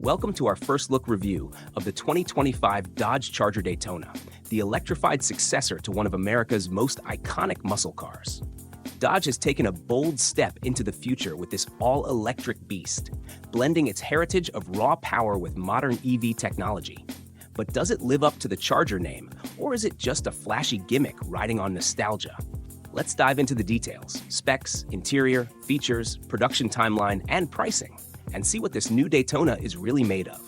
Welcome to our first look review of the 2025 Dodge Charger Daytona, the electrified successor to one of America's most iconic muscle cars. Dodge has taken a bold step into the future with this all-electric beast, blending its heritage of raw power with modern EV technology. But does it live up to the Charger name, or is it just a flashy gimmick riding on nostalgia? Let's dive into the details, specs, interior, features, production timeline, and pricing, and see what this new Daytona is really made of.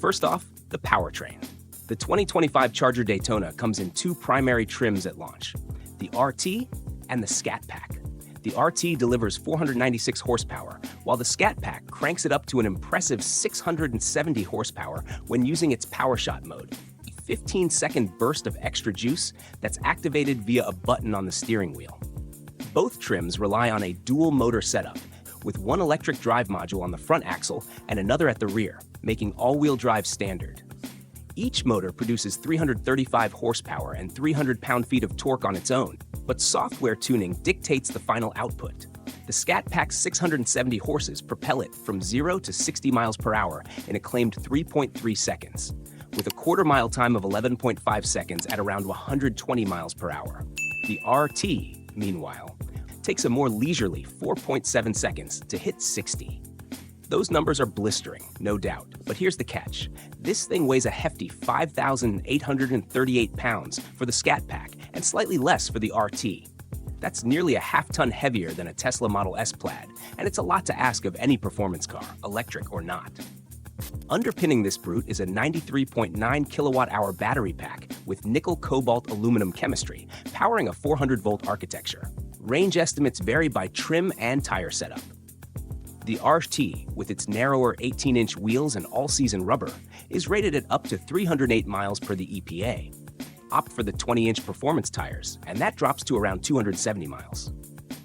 First off, the powertrain. The 2025 Charger Daytona comes in two primary trims at launch, the RT and the Scat Pack. The RT delivers 496 horsepower, while the Scat Pack cranks it up to an impressive 670 horsepower when using its PowerShot mode, a 15-second burst of extra juice that's activated via a button on the steering wheel. Both trims rely on a dual motor setup, with one electric drive module on the front axle and another at the rear, making all-wheel drive standard. Each motor produces 335 horsepower and 300 pound-feet of torque on its own, but software tuning dictates the final output. The Scat Pack's 670 horses propel it from 0 to 60 miles per hour in a claimed 3.3 seconds, with a quarter-mile time of 11.5 seconds at around 120 miles per hour. The RT, meanwhile, takes a more leisurely 4.7 seconds to hit 60. Those numbers are blistering, no doubt, but here's the catch. This thing weighs a hefty 5,838 pounds for the Scat Pack and slightly less for the RT. That's nearly a half-ton heavier than a Tesla Model S Plaid, and it's a lot to ask of any performance car, electric or not. Underpinning this brute is a 93.9 kilowatt-hour battery pack with nickel-cobalt aluminum chemistry, powering a 400-volt architecture. Range estimates vary by trim and tire setup. The RT, with its narrower 18-inch wheels and all-season rubber, is rated at up to 308 miles per the EPA. Opt for the 20-inch performance tires, and that drops to around 270 miles.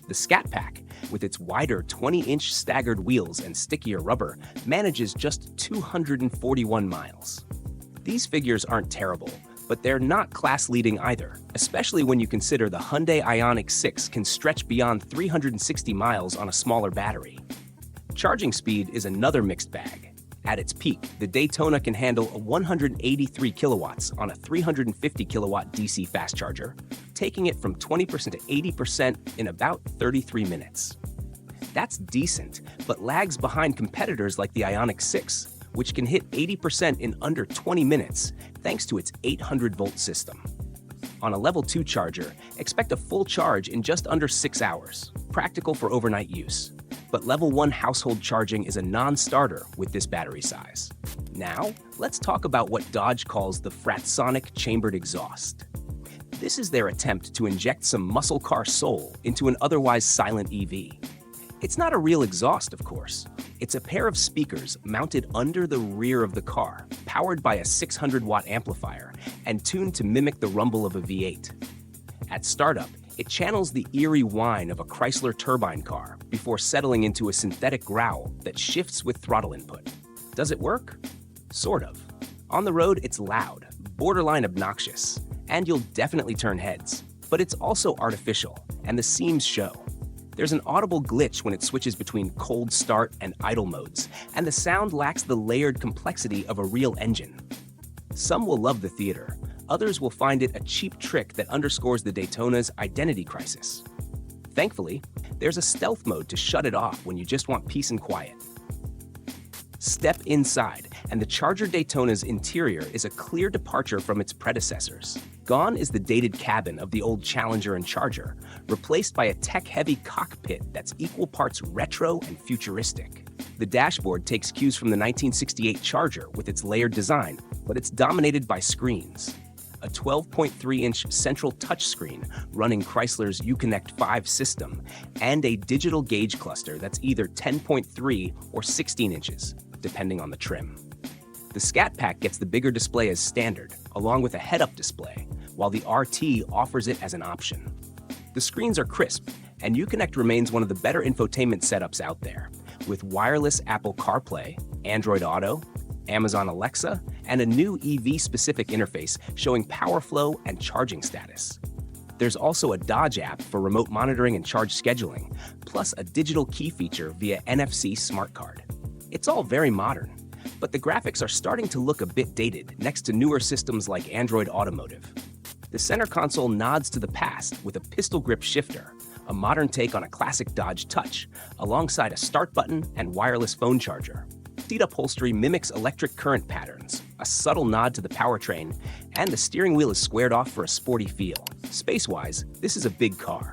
The Scat Pack, with its wider 20-inch staggered wheels and stickier rubber, manages just 241 miles. These figures aren't terrible, but they're not class-leading either, especially when you consider the Hyundai Ioniq 6 can stretch beyond 360 miles on a smaller battery. Charging speed is another mixed bag. At its peak, the Daytona can handle 183 kilowatts on a 350 kilowatt DC fast charger, taking it from 20% to 80% in about 33 minutes. That's decent, but lags behind competitors like the Ioniq 6, which can hit 80% in under 20 minutes thanks to its 800-volt system. On a Level 2 charger, expect a full charge in just under 6 hours, practical for overnight use. But Level 1 household charging is a non-starter with this battery size. Now, let's talk about what Dodge calls the Fratsonic chambered exhaust. This is their attempt to inject some muscle car soul into an otherwise silent EV. It's not a real exhaust, of course. It's a pair of speakers mounted under the rear of the car, powered by a 600-watt amplifier and tuned to mimic the rumble of a V8. At startup, it channels the eerie whine of a Chrysler turbine car before settling into a synthetic growl that shifts with throttle input. Does it work? Sort of. On the road, it's loud, borderline obnoxious, and you'll definitely turn heads. But it's also artificial, and the seams show. There's an audible glitch when it switches between cold start and idle modes, and the sound lacks the layered complexity of a real engine. Some will love the theater. Others will find it a cheap trick that underscores the Daytona's identity crisis. Thankfully, there's a stealth mode to shut it off when you just want peace and quiet. Step inside, and the Charger Daytona's interior is a clear departure from its predecessors. Gone is the dated cabin of the old Challenger and Charger, replaced by a tech-heavy cockpit that's equal parts retro and futuristic. The dashboard takes cues from the 1968 Charger with its layered design, but it's dominated by screens. A 12.3-inch central touchscreen running Chrysler's Uconnect 5 system, and a digital gauge cluster that's either 10.3 or 16 inches, depending on the trim. The Scat Pack gets the bigger display as standard, along with a head-up display, while the RT offers it as an option. The screens are crisp, and Uconnect remains one of the better infotainment setups out there, with wireless Apple CarPlay, Android Auto, Amazon Alexa, and a new EV-specific interface showing power flow and charging status. There's also a Dodge app for remote monitoring and charge scheduling, plus a digital key feature via NFC smart card. It's all very modern, But the graphics are starting to look a bit dated next to newer systems like Android Automotive. The center console nods to the past with a pistol grip shifter, a modern take on a classic Dodge Touch, alongside a start button and wireless phone charger. Seat upholstery mimics electric current patterns, a subtle nod to the powertrain, and the steering wheel is squared off for a sporty feel. Space-wise, this is a big car.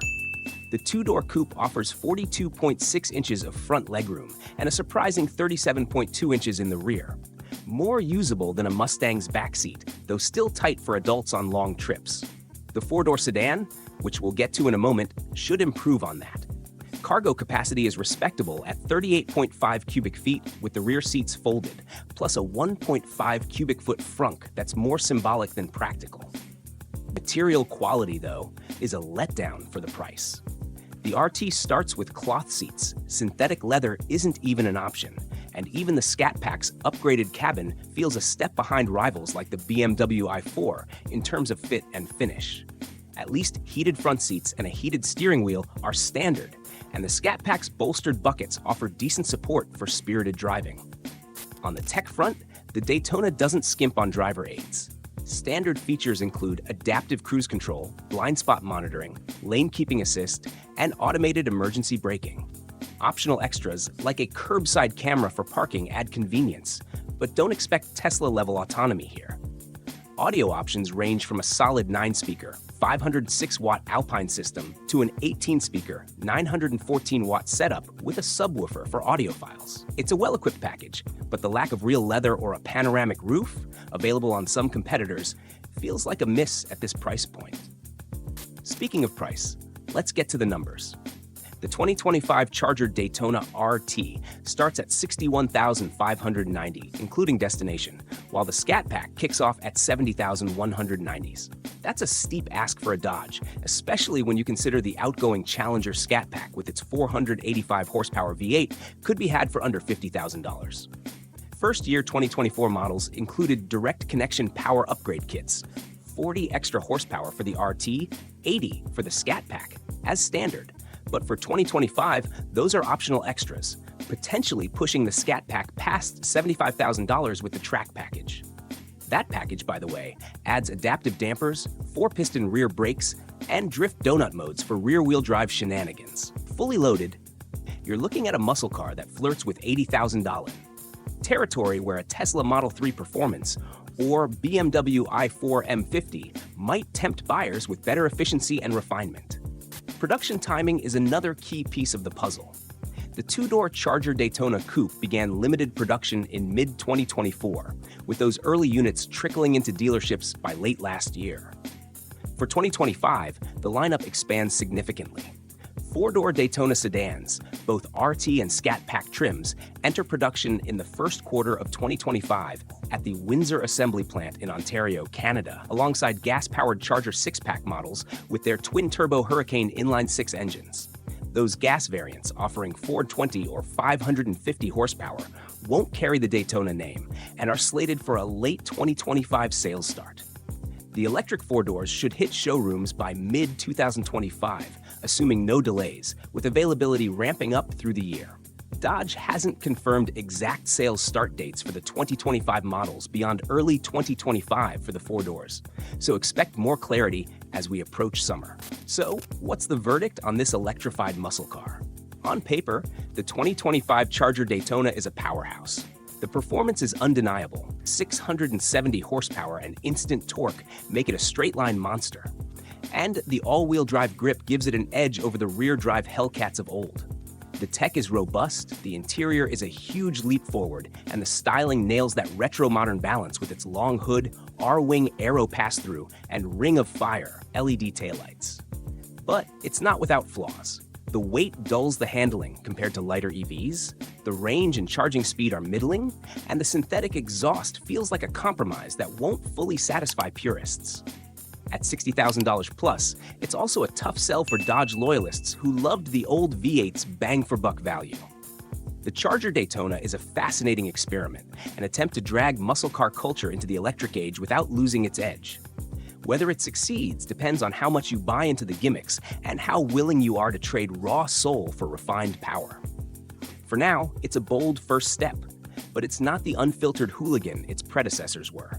The two-door coupe offers 42.6 inches of front legroom and a surprising 37.2 inches in the rear. More usable than a Mustang's backseat, though still tight for adults on long trips. The four-door sedan, which we'll get to in a moment, should improve on that. Cargo capacity is respectable at 38.5 cubic feet with the rear seats folded, plus a 1.5 cubic foot frunk that's more symbolic than practical. Material quality, though, is a letdown for the price. The RT starts with cloth seats, synthetic leather isn't even an option, and even the Scat Pack's upgraded cabin feels a step behind rivals like the BMW i4 in terms of fit and finish. At least heated front seats and a heated steering wheel are standard, and the Scat Pack's bolstered buckets offer decent support for spirited driving. On the tech front, the Daytona doesn't skimp on driver aids. Standard features include adaptive cruise control, blind spot monitoring, lane keeping assist, and automated emergency braking. Optional extras like a curbside camera for parking add convenience, but don't expect Tesla-level autonomy here. Audio options range from a solid 9-speaker, 506-watt Alpine system to an 18-speaker, 914-watt setup with a subwoofer for audiophiles. It's a well-equipped package, but the lack of real leather or a panoramic roof, available on some competitors, feels like a miss at this price point. Speaking of price, let's get to the numbers. The 2025 Charger Daytona RT starts at $61,590, including destination, while the Scat Pack kicks off at $70,190. That's a steep ask for a Dodge, especially when you consider the outgoing Challenger Scat Pack with its 485 horsepower V8 could be had for under $50,000. First-year 2024 models included direct connection power upgrade kits, 40 extra horsepower for the RT, 80 for the Scat Pack, as standard. But for 2025, those are optional extras, potentially pushing the Scat Pack past $75,000 with the track package. That package, by the way, adds adaptive dampers, 4-piston rear brakes, and drift donut modes for rear-wheel drive shenanigans. Fully loaded, you're looking at a muscle car that flirts with $80,000, territory where a Tesla Model 3 Performance or BMW i4 M50 might tempt buyers with better efficiency and refinement. Production timing is another key piece of the puzzle. The two-door Charger Daytona Coupe began limited production in mid-2024, with those early units trickling into dealerships by late last year. For 2025, the lineup expands significantly. Four-door Daytona sedans, both RT and Scat Pack trims, enter production in the first quarter of 2025 at the Windsor Assembly Plant in Ontario, Canada, alongside gas-powered Charger 6-pack models with their twin-turbo Hurricane inline-6 engines. Those gas variants, offering 420 or 550 horsepower, won't carry the Daytona name and are slated for a late 2025 sales start. The electric four-doors should hit showrooms by mid-2025, assuming no delays, with availability ramping up through the year. Dodge hasn't confirmed exact sales start dates for the 2025 models beyond early 2025 for the four doors, so expect more clarity as we approach summer. So, what's the verdict on this electrified muscle car? On paper, the 2025 Charger Daytona is a powerhouse. The performance is undeniable. 670 horsepower and instant torque make it a straight-line monster. And the all-wheel drive grip gives it an edge over the rear-drive Hellcats of old. The tech is robust, the interior is a huge leap forward, and the styling nails that retro-modern balance with its long hood, R-wing aero pass-through, and ring of fire LED taillights. But it's not without flaws. The weight dulls the handling compared to lighter EVs, the range and charging speed are middling, and the synthetic exhaust feels like a compromise that won't fully satisfy purists. At $60,000 plus, it's also a tough sell for Dodge loyalists who loved the old V8's bang-for-buck value. The Charger Daytona is a fascinating experiment, an attempt to drag muscle car culture into the electric age without losing its edge. Whether it succeeds depends on how much you buy into the gimmicks and how willing you are to trade raw soul for refined power. For now, it's a bold first step, but it's not the unfiltered hooligan its predecessors were.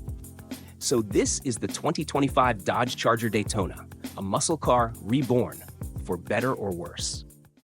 So this is the 2025 Dodge Charger Daytona, a muscle car reborn, for better or worse.